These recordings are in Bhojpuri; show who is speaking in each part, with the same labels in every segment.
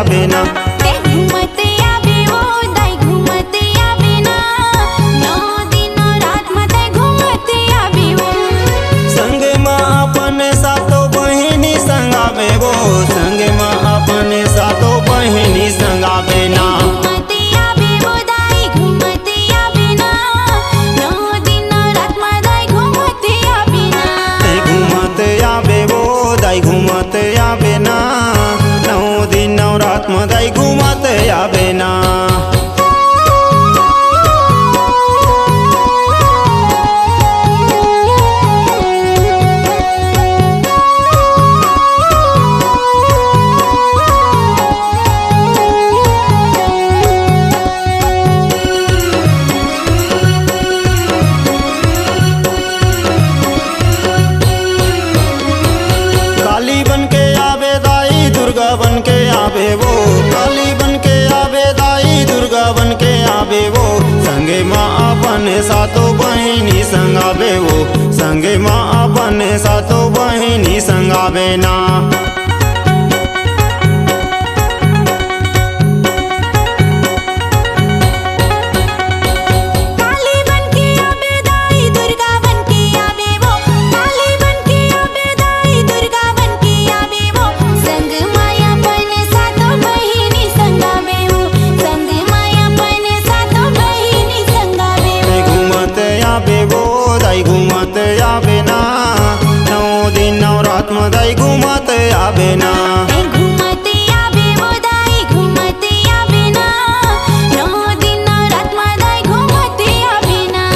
Speaker 1: आवे ना।
Speaker 2: ते घूमत आवे वो दाई घूमत आवे ना, 9 दिन रात में ते घूमत आवे वो।
Speaker 1: संग में अपने सातो बहिनी संग आवे वो, संग में अपने सातो बहिनी संग आवे ना।
Speaker 2: घूमत आवे वो दाई घूमत आवे ना, 9 दिन रात में दाई घूमत आवे ना।
Speaker 1: ते घूमत आवे वो दाई घूमत आवे ना, 9 दिन 9 रात में दाई घूमत आवे ना। काली बन के आवे दाई दुर्गा बन के आवे वो, काली बन के आवे दाई दुर्गा बन के आवे वो। संगे माँ अपने सातो बहिनी संग आवे वो, संगे माँ अपने सातो बहिनी संग आवे ना।
Speaker 2: काली बन के आवे दाई दुर्गा बन के आवे वो, काली बन के आवे दाई दुर्गा बन के आवे वो। संग माया बन सातो बहिनी संग आवे वो, संग माया बन सातो बहिनी संग आवे वो।
Speaker 1: ते घूमत आवे वो दाई घूमत आवे ना, 9 दिन 9 रात में दाई घूमत आवे ना।
Speaker 2: ते घूमत आवे वो दाई घूमत आवे ना, 9 दिन रात में दाई घूमत आवे ना।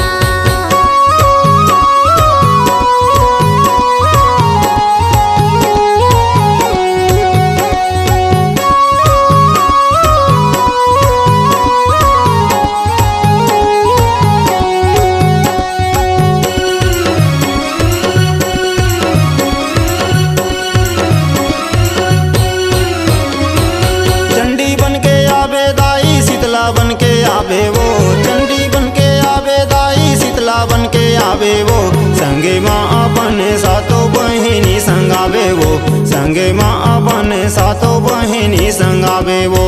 Speaker 1: चंडी बन के आवे दाई शीतला बन के आवे वो, चंडी बन के आवे दाई शीतला बन के आवे वो। संगे माँ अपने सातो बहिनी संग आवे वो, संगे माँ अपने सातो बहिनी संग आवे वो।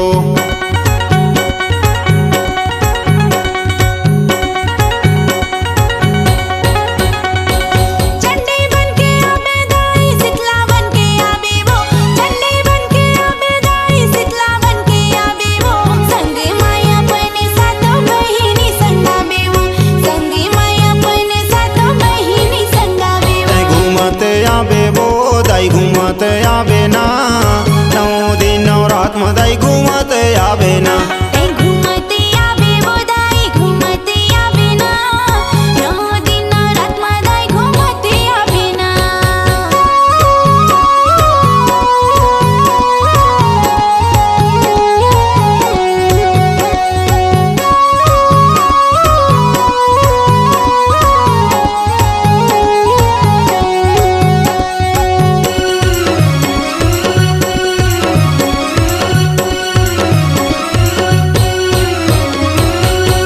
Speaker 2: चंडी बन के आवे दाई शीतला बन के आवे वो, चंडी बन के आवे दाई शीतला बन के आवे वो। संग माया बन सातो बहिनी संग आवे वो, संग माया बन सातो बहिनी संग आवे वो।
Speaker 1: ते घूमत आवे वो दाई घूमत आवे ना, 9 दिन 9 रात में दाई घूमत आवे ना।
Speaker 2: ते घूमत आवे वो दाई घूमत आवे ना, 9 दिन रात में दाई घूमत आवे ना।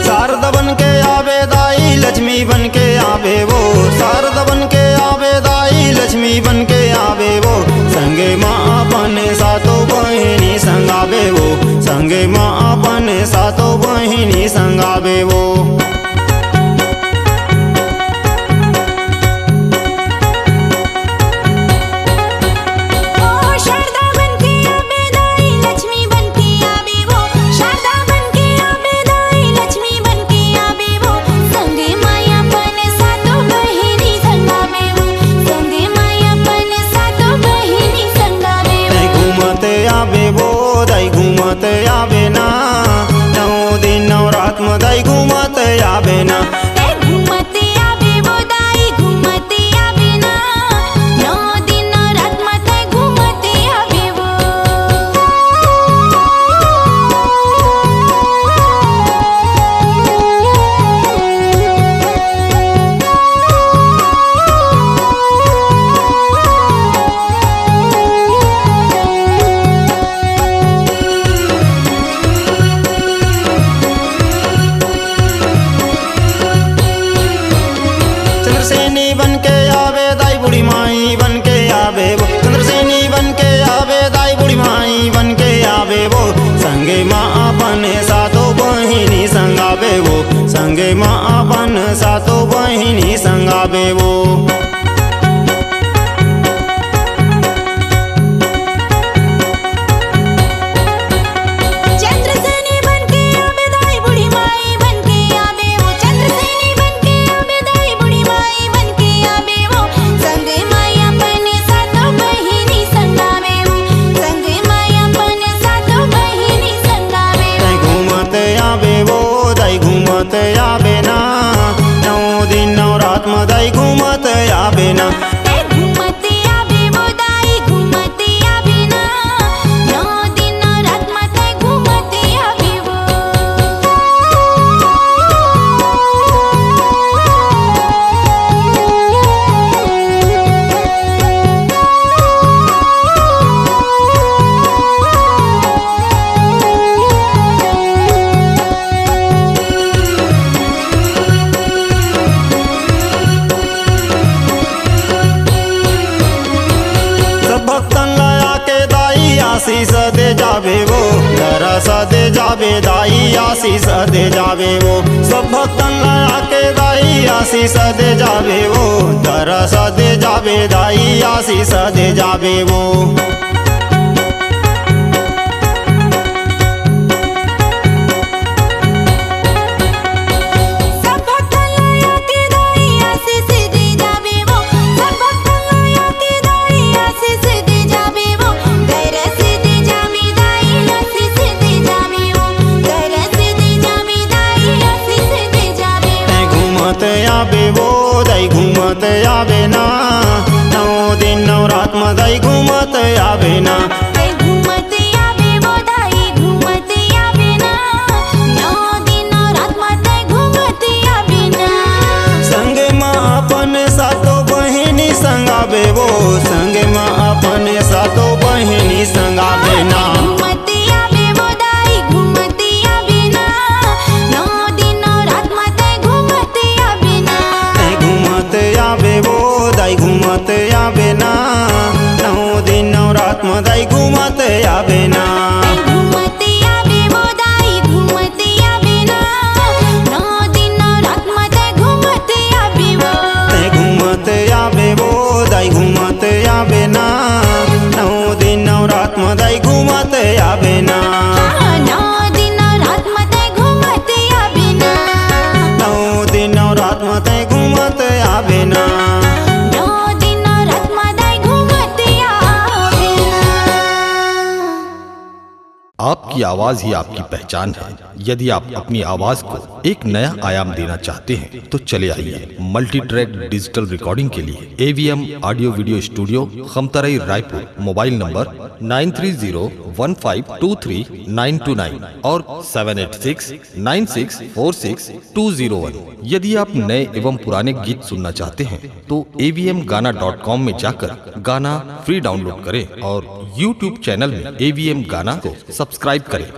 Speaker 1: शारदा बन के आवे दाई लक्ष्मी बन के आवे वो, शारदा बन के आवे दाई लक्ष्मी बन के आवे वो। संगे माँ अपने सातो बहिनी संग आवे वो, संगे माँ अपने सातो बहिनी संग आवे वो।
Speaker 2: ओ शारदा बन के आवे दाई लक्ष्मी बन के आवे वो, शारदा बन के आवे दाई लक्ष्मी बन के आवे वो। संगे माया बन सातो बहिनी संग आवे वो, संगे माया बन सातो बहिनी संग आवे
Speaker 1: ते
Speaker 2: वो।
Speaker 1: घूमत आवे वो दाई घूमत आवे ना, 9 दिन 9 रात में दाई घूमत आवे बहिनी संग आवे वो।
Speaker 2: चंद्रसेनी बनके आवे दाई बूढ़ी माई बनके आवे वो। चंद्रसेनी बनके आवे दाई बूढ़ी माई बनके आवे वो। संगे माई अपने सातों बहिनी संग आवे वो। संगे माई अपने सातों बहिनी संग आवे वो।
Speaker 1: दाई घूमत आवे वो, दाई घूमत आवे ना, 9 दिन 9 रात में दाई घूमत आवे ना।
Speaker 2: घूमत आवे वो दाई घूमत आवे ना, 9 दिन 9 रात में घूमत आवे वो।
Speaker 1: सब भक्तन लया के दाई आशीष दे जावे वो, दरस दे जावे दाई आशीष दे जावे वो। सब भक्तन लया के दाई आशीष दे जावे वो, दरस दे जावे दाई आशीष दे जावे वो।
Speaker 2: सब भक्तन लया के दाई आशीष दे जावे वो। सब भक्तन लया के दाई आशीष दे जावे वो। दरस दे जावे दाई आशीष दे जावे वो। दरस दे जावे दाई आशीष दे जावे वो।
Speaker 1: दाई घूमत आवे वो, दाई घूमत आवे ना, 9 दिन 9 रात में दाई घूमत आवे ना।
Speaker 2: दाई घूमत आवे वो दाई घूमत आवे ना, 9 दिन 9 रात में घूमत आवे ना।
Speaker 1: संगे माँ अपन सातो बहिनी संग आवे वो, संगे माँ अपन सातो बहिनी संग आवे ना।
Speaker 2: घूमत आवे वो दाई घूमत आवे ना, 9 दिन 9 रात में घूमत आवे ना।
Speaker 1: दाई घूमत आवे वो, दाई घूमत आवे ना, 9 दिन 9 रात में दाई घूमत आवे ना।
Speaker 2: घूमत आवे वो दाई घूमत आवे ना, 9 दिन 9 रात में घूमत आवे वो।
Speaker 1: दाई घूमत आवे वो, दाई घूमत आवे ना, 9 दिन 9 रात में दाई घूमत आवे ना।
Speaker 2: 9 दिन 9 रात में घूमत आवे ना।
Speaker 1: 9 दिन 9 रात में दाई घूमत आवे ना।
Speaker 2: 9 दिन 9 रात में घूमत आवे ना।
Speaker 3: आपकी आवाज ही आपकी पहचान है। यदि आप अपनी आवाज को एक नया आयाम देना चाहते हैं तो चले आइए मल्टी ट्रैक डिजिटल रिकॉर्डिंग के लिए AVM audio video studio, Khamtarai, Raipur. Mobile number 9301523929 और 7869646201। यदि आप नए एवं पुराने गीत सुनना चाहते हैं तो avmgana.com में जाकर गाना फ्री डाउनलोड करें और YouTube चैनल में AVM गाना को सब्सक्राइब करें।